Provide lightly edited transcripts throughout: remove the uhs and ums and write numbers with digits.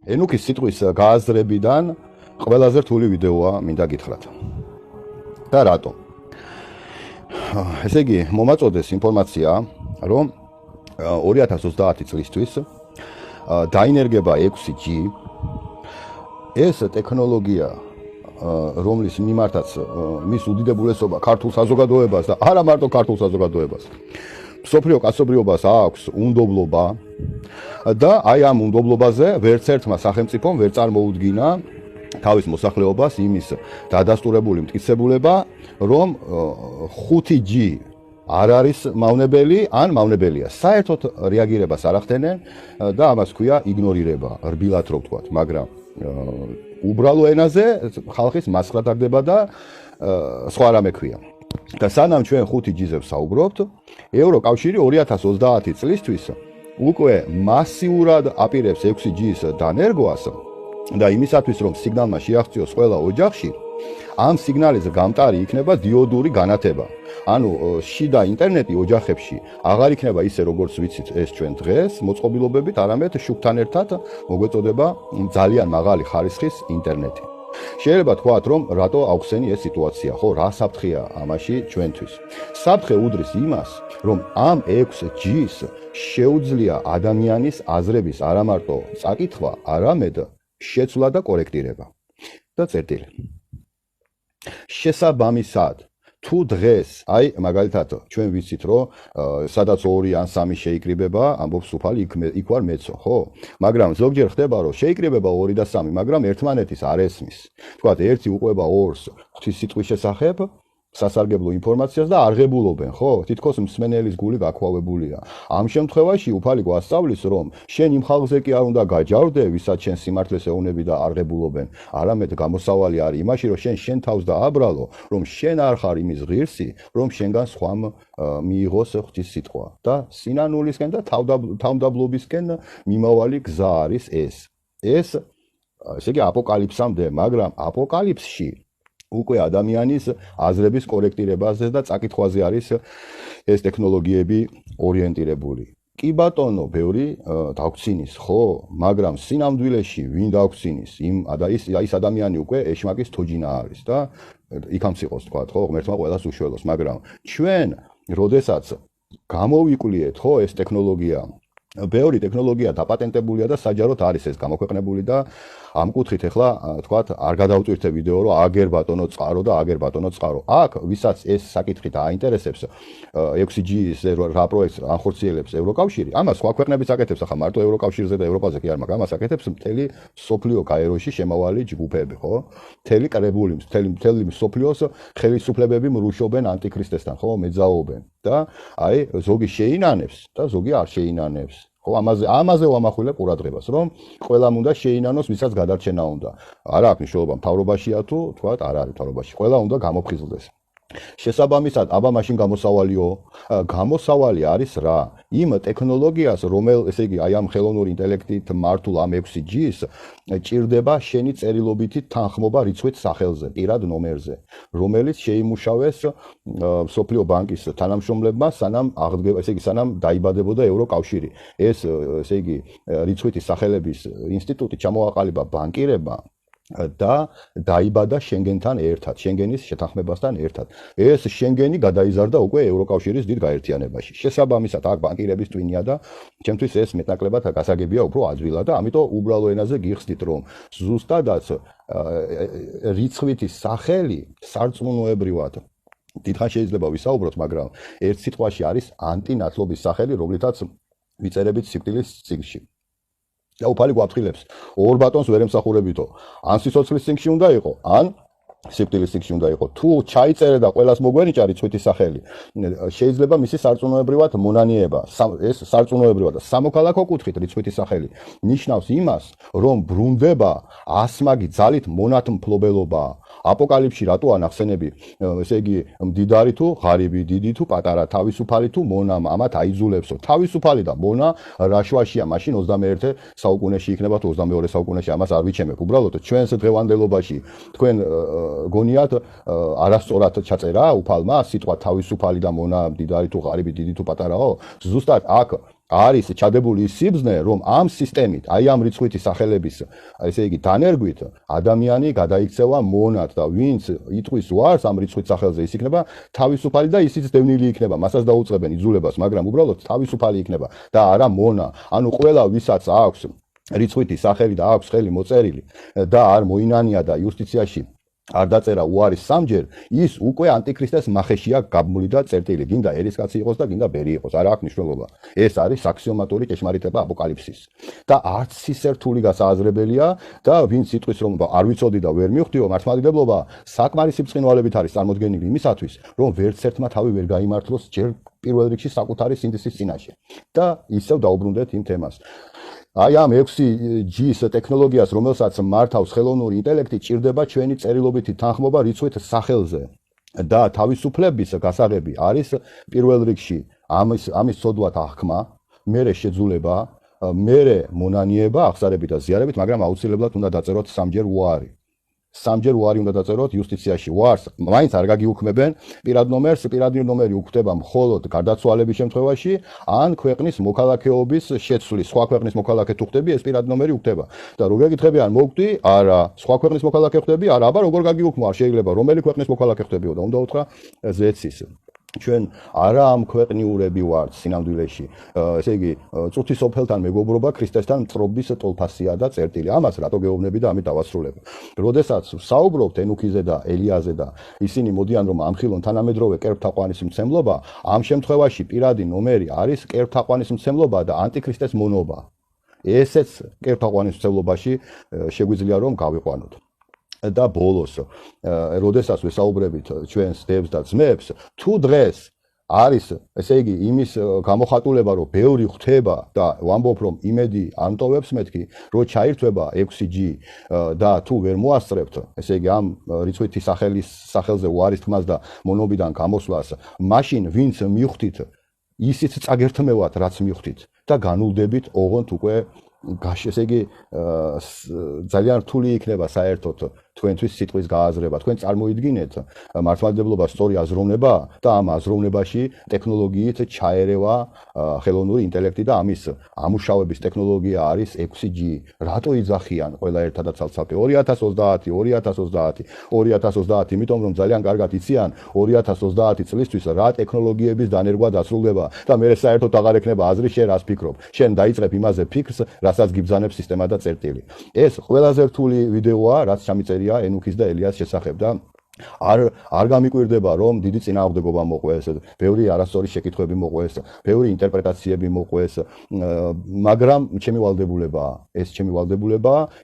ენუქის სიტყვის გააზრებიდან ყველაზე რთული ვიდეოა მინდა გითხრათ. და რატო? ესე იგი, მომაწოდეს ინფორმაცია, რომ 2030 წლისთვის დაინერგება 6G ეს ტექნოლოგია, რომლის მიმართაც მის უდიდებულესობა ქართულ საზოგადოებას და არა მარტო ქართულ საზოგადოებას, მსოფლიო კაცობრიობას აქვს უნდობლობა და აი ამ უნდობლობაზე ვერც ერთმა სახელმწიფომ ვერ წარმოუდგინა თავის მოსახლეობას იმის დადასტურებული მტკიცებულება, რომ 5G არ არის მავნებელი, ან მავნებელია. საერთოდ რეაგირებას არ ახდენენ და ამას ქვია იგნორირება, რბილად რო ვთქვათ, მაგრამ უბრალო ენაზე ხალხის მასხრა დაგდება და სხვა რამე ქვია. და სანამ ჩვენ 5G-ზე ვსაუბრობთ, ევროკავშირი 2030 წლისთვის უკვე მასიურად აპირებს 6G-ის დანერგვას და იმისათვის, რომ სიგნალმა შეაღწიოს ყველა ოჯახში, ამ სიგნალის გამტარი იქნება დიოდური განათება. ანუ შიდა ინტერნეტი ოჯახებში აღარ იქნება ისე, როგორც ვიცით ეს ჩვენ დღეს, მოწყობილობებით, არამედ შუქთან ერთად მოგვეწოდება ძალიან მაღალი ხარისხის ინტერნეტი. შეიძლება თქვათ, რომ რატო აუხსენი ეს სიტუაცია, ხო, რა საფრთხეა ამაში ჩვენთვის? საფრთხე უდრის იმას, რომ ამ 6G-ს შეუძლია ადამიანის აზრების არა მარტო წაკითხვა, არამედ შეცვლა და კორექტირება. და წერტილი. შესაბამისად, თუ დღეს, აი, მაგალითად, ჩვენ ვიცით, რომ სადაც 2 ან 3 შეიკრიბება, ამბობს უფალი, იქ ვარ მეცო, ხო? მაგრამ ზოგჯერ ხდება, რომ შეიკრიბება 2 და 3, მაგრამ ერთმანეთის არ ესმის. თქვათ, ერთი უყვება 2-ს ღვთისმსიტყვის შესახებ, სასარგებლო ინფორმაციას და არღებულობენ, ხო? თითქოს მსმენელის გული გაქვავებულია. ამ შემთხვევაში უფალი გვასწავლის, რომ შენ იმ ხალხზე კი არ უნდა გაჯავრდე, ვისაც შენ სიმართლეს ეუბნები და არღებულობენ, არამედ გამოსავალი არის იმაში, რომ შენ თავს დააბრალო, რომ შენ არ ხარ იმის ღირსი, რომ შენგან სხვამ მიიღოს ღვთისმსიტყვა და სინანულისკენ და თავმდაბლობისკენ მიმავალი გზა არის ეს. ესე იგი აპოკალიფსამდე, მაგრამ აპოკალიფსში უკვე ადამიანის აზრების კორექტირებაზე და წაკითხვაზე არის ეს ტექნოლოგიები ორიენტირებული. კი ბატონო, ბევრი დაგვცინის, ხო, მაგრამ სინამდვილეში ვინ დაგვცინის? ის ადამიანი უკვე ეშმაკის თოჯინა არის და იქაც იყოს თქვა, ხო, ღმერთმა ყველას უშველოს, მაგრამ ჩვენ, როდესაც გამოვიკვლიეთ, ხო, ეს ტექნოლოგია, ბევრი ტექნოლოგია დაპატენტებულია და საჯაროდ არის ეს გამოქვეყნებული და ამ კუთხით ახლა თქვათ არ გადავწვირთე ვიდეო, რომ აგერ ბატონო წყარო და აგერ ბატონო წყარო. აქ ვისაც ეს საკითხი დააინტერესებს 6G-ზე რა პროექტს ახორციელებს ევროკავშირი, ამას სხვა ქვეყნებიც აკეთებს, ახლა მარტო ევროკავშირზე და ევროპაზე კი არ მაქვს, ამას აკეთებს მთელი სოფლიო გაეროში შემავალი ჯგუფები, ხო? მთელი კრებული, მთელი სოფლიოს ხელისუფლებები მრუშობენ ანტიქრისტესთან, ხო, მეძაობენ და აი ზოგი შეინანებს და ზოგი არ შეინანებს. ხო, ამაზე ვამახვილებ ყურადღებას, რომ ყველამ უნდა შეინანოს, ვისაც გადარჩენა უნდა. არა აქვს მნიშვნელობა მთავრობაშია თუ თქვათ არ არის მთავრობაში. ყველა უნდა გამოფხიზლდეს. შესაბამისად, აბა მაშინ გამოსავალი არის რა? იმ ტექნოლოგიას, ესე იგი, აი ამ ხელოვნური ინტელექტით მართულ ამ 6G-ს ჭირდება შენი წერილობითი თანხმობა რიცხვით სახელზე, პირად ნომერზე, რომელიც შეიმუშავეს მსოფლიო ბანკის თანამშრომლებმა, სანამ აღდგება, ესე იგი, სანამ დაიბადებოდა ევროკავშირი. ეს, ესე იგი, რიცხვითი სახელების ინსტიტუტი ჩამოაყალიბა ბანკირებმა და დაიბადა შენგენთან ერთად, შენგენის შეთანხმებასთან ერთად. ეს შენგენი გადაიზარდა უკვე ევროკავშირის დიდ გაერთიანებაში. შესაბამისად, აქ ბანკირების ტვინია და ჩემთვის ეს მეტნაკლებად გასაგებია უფრო ადვილად და ამიტომ უბრალო ენაზე გიხსნით, რომ ზუსტადაც რიცხვითი სახელი სარწმუნოებრივად დიდხან შეიძლება ვისაუბროთ, მაგრამ ერთ სიტყვაში არის ანტინათლობის სახელი, რომლითაც ვიწერებით სიკვდილის წიგნში. და უფალი გვაფრთხილებს, 2 ბატონს ვერ ემსახურებითო. ან სიცოცხლის წიგნში უნდა იყო, ან სიკვდილის წიგნში უნდა იყო. თუ ჩაიწერე და ყველას მოგვენიჭა რიცხვითი სახელი, შეიძლება მისი სარწმუნოებრივად მონანიება. ეს სარწმუნოებრივად და სამოქალაქო კუთხით რიცხვითი სახელი ნიშნავს იმას, რომ ბრუნდება ასმაგი ძალით მონათმფლობელობა. აპოკალიფსში რატოა ნახსენები, ესე იგი, მდიდარი თუ ღარიბი, დიდი თუ პატარა, თავისუფალი თუ მონა, ამათ აიძულებსო. თავისუფალი და მონა რა შუაშია, მაშინ 21 საუკუნეში იქნება თუ 22 საუკუნეში, ამას არ ვიჩემებ. უბრალოდ ჩვენს დღევანდელობაში თქვენ გონიათ არასწორად ჩაწერა უფალმა სიტყვა თავისუფალი და მონა, მდიდარი თუ ღარიბი, დიდი თუ პატარაო. ზუსტად აქ არის ჩადებული ის სიბზნე, რომ ამ სისტემით, აი ამ რიცხვითი სახელების, ესე იგი, დანერგვით ადამიანი გადაიქცევა მონად და ვინც იტყვის ვარს ამ რიცხვით სახელზე, ის იქნება თავისუფალი და ისიც დევნილი იქნება, მასაც დაუწყებენ იძულებას, მაგრამ უბრალოდ თავისუფალი იქნება და არა მონა. ანუ ყველა ვისაც აქვს რიცხვითი სახელი და აქვს ხელი მოწერილი და არ მოინანია და იუსტიციაში არ დაწერა უარის სამჯერ, ის უკვე ანტიქრისტეს მახეშია გაბმული და წერტილი. გინდა ერისკაცი იყოს და გინდა ბერი იყოს, არა აქვს მნიშვნელობა. ეს არის აქსიომატური ჭეშმარიტება აპოკალიფსის. და არც ის ერთული გასააზრებელია და ვინც იტყვის რომ არ ვიცოდი და ვერ მივხვდიო, მართლმადიდებლობა საკმარისი ბრწყინვალებით არის წარმოდგენილი იმისათვის, რომ ვერც ერთმა თავი ვერ გაიმართლოს ჯერ პირველ რიგში საკუთარი სინდისის წინაშე. და ისევ დაუბრუნდეთ იმ თემას. აი ამ 6G-ის ტექნოლოგიას, რომელსაც მართავს ხელოვნური ინტელექტი, ჭირდება ჩვენი წერილობითი თანხმობა რიცხვით სახელზე. და თავისუფლების გასაღები არის პირველ რიგში ამის ცოდვათ აღქმა, მერე შეძულება, მერე მონანიება, აღსარებით და ზიარებით, მაგრამ აუცილებლად უნდა დაწეროთ სამჯერ უარი. სამჯერ უარი უნდა დაწეროთ იუსტიციაში. ვარს მაინც არ გაგიუქმებენ პირად ნომერს, პირადი ნომერი უხდება მხოლოდ გარდაცვალების შემთხვევაში, ან ქვეყნის მოქალაქეობის შეცვლის. სხვა ქვეყნის მოქალაქე თუ ხდები, ეს პირადი ნომერი უხდება. და რო გეკითხებიან, მოგვდი? არა. სხვა ქვეყნის მოქალაქე ხდები? არა, აბა როგორ გაგიუქმო? არ შეიძლება. რომელი ქვეყნის მოქალაქე ხდებიო და უნდა უთხრა ზეცის. ჩვენ არა ამ ქვეყნიურები ვართ სინამდვილეში. ესე იგი, წუთის სოფელთან მეგობრობა ქრისტესთან მტრობის ტოლფასია და წერტილი. ამას რატო გეუბნები და ამით დავასრულებ. როდესაც საუბრობთ ენუქიზე და ელიაზე და ისინი მოდიან რომ ამხილონ თანამედროვე კერპთაყვანის მცემლობა, ამ შემთხვევაში პირადი ნომერი არის კერპთაყვანის მცემლობა და ანტიქრისტეს მონობა. ესეც კერპთაყვანის მცემლობაში შეგვიძლია რომ გავიყვანოთ. და ბოლოს, როდესაც ვესაუბრებით ჩვენს დევს და ძმებს, თუ დღეს არის, ესე იგი, იმის გამოხატულება, რომ ბევრი ხვდება და ვამბობ, რომ იმედი ამტოვებს მეთქი, რომ ჩაირთვება 6G და თუ ვერ მოასწრებთ, ესე იგი, ამ რიცხვითი სახელზე უარის თქმას და მონობიდან გამოსვლას, მაშინ ვინც მივხვდით, ისიც წაგერთმევათ, რაც მივხვდით და განულდებით ოღონდ უკვე ესე იგი, ძალიან რთული იქნება საერთოდ თქვენთვის სიტყვის გააზრება. თქვენ წარმოიდგინეთ მართლმადიდებლობა სწორი აზროვნება და ამ აზროვნებაში ტექნოლოგიით ჩაერევა ხელოვნური ინტელექტი და ამის ამუშავების ტექნოლოგია არის 6G. რატო იძახიან ყველა ერთად და ცალ-ცალკე 2020, იმიტომ რომ ძალიან კარგად იციან 2030 წლისთვის რა ტექნოლოგიების დანერგვა დასრულდება და მე საერთოდ აღარ ექნება აზრი შენ რას ფიქრობ. შენ დაიწყებ იმაზე ფიქრს, რასაც გიბრძანებს სისტემა და წერტილი. ეს ყველაზე რთული ვიდეოა, რაც ჩამიწერია ენუქის და ელიას შესახებ და არ გამიკვირდება რომ დიდი წინააღმდეგობა მოყვეს, ბევრი არასწორი შეკითხვები მოყვეს, ბევრი ინტერპრეტაციები მოყვეს, მაგრამ ჩემი ვალდებულებაა,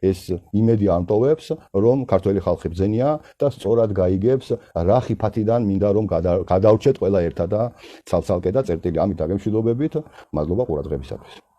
ეს იმედი ამტოვებს, რომ ქართველი ხალხი ბრძენია და სწორად გაიგებს რა ხიფათიდან მინდა რომ გადავრჩეთ ყველა ერთად და ცალ-ცალკე და წერტილი. ამით აგემშვიდობებით, მადლობა ყურადღებისათვის.